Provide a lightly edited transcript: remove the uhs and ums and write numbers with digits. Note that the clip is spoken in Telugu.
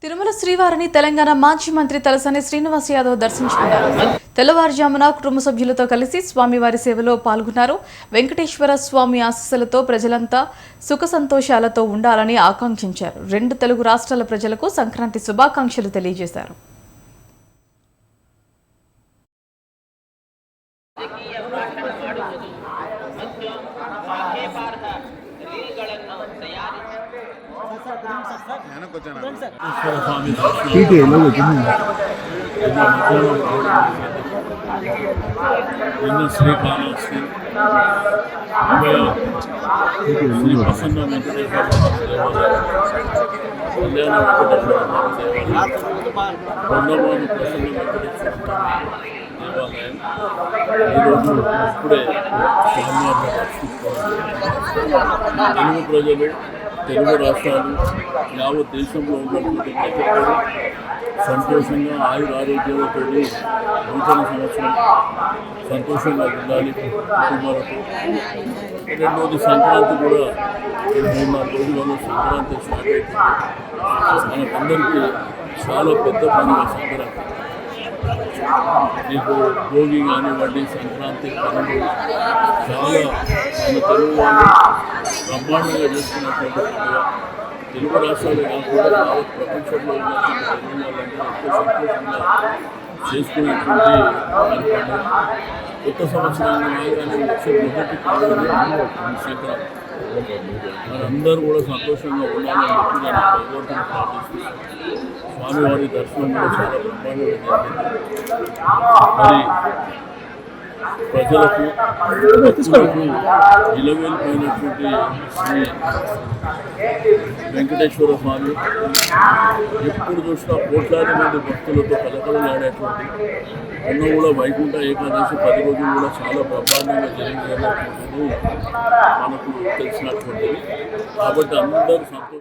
తిరుమల శ్రీవారిని తెలంగాణ మాజీ మంత్రి తలసాని శ్రీనివాస్ యాదవ్ దర్శించుకున్నారు. తెల్లవారుజామున కుటుంబ సభ్యులతో కలిసి స్వామివారి సేవలో పాల్గొన్నారు. వెంకటేశ్వర స్వామి ఆశీస్సులతో ప్రజలంతా సుఖ సంతోషాలతో ఉండాలని ఆకాంక్షించారు. 2 తెలుగు రాష్ట్రాల ప్రజలకు సంక్రాంతి శుభాకాంక్షలు తెలియజేశారు. శ్రీకాళహస్తి శ్రీ ప్రసన్న వెంకటేశ్వర కళ్యాణ వెంకటేశ్వర దేవాలయం, కొండవాణి ప్రసన్న వెంకటేశ్వర దేవాలయం ఈరోజు ఇప్పుడే స్వామివారిని దర్శించుకోవాలి. తెలుగు ప్రజలు, తెలుగు రాష్ట్రాలు, యావత్ దేశంలో ఉన్నటువంటి ప్రజలు సంతోషంగా ఆయురారోగ్యాలతో నూతన సంవత్సరం సంతోషంగా ఉండాలి. కుటుంబాలతో రెండోది సంక్రాంతి కూడా 3-4 రోజులలో సంక్రాంతి స్టార్ట్ అవుతుంది. మనకందరికీ చాలా పెద్ద పండుగ సంక్రాంతి. మీకు భోగి కానివ్వండి, సంక్రాంతి పనులు చాలా మన తెలుగు వాళ్ళు బ్రహ్మాండంగా చేసుకున్నటువంటి పండుగ. తెలుగు రాష్ట్రాలు కాకుండా యావత్ ప్రపంచంలో ఉన్నటువంటి తెలుగు వాళ్ళందరూ ఎంతో సంతోషంగా చేసుకునేటువంటి పండుగ. కొత్త సంవత్సరాన్ని కానీ వచ్చే మొదటి పండుగ సంక్రాంతి. మనందరూ కూడా సంతోషంగా ఉండాలని చెప్పి నేను భగవంతుని ప్రార్థిస్తున్నాను. స్వామివారి దర్శనం కూడా చాలా బ్రహ్మాండంగా జరిగింది. మరి ప్రజలకు నిలవేలిపోయినటువంటి శ్రీ వెంకటేశ్వర స్వామి ఎప్పుడు చూసినా కోట్లాది మంది భక్తులతో కలకలలాడేటువంటి ఎన్నో కూడా వైకుంఠ ఏకాదశి 10 రోజులు కూడా చాలా బ్రహ్మాండంగా జరిగినటువంటిది మనకు తెలిసినటువంటిది. కాబట్టి అందరూ సంతోషం.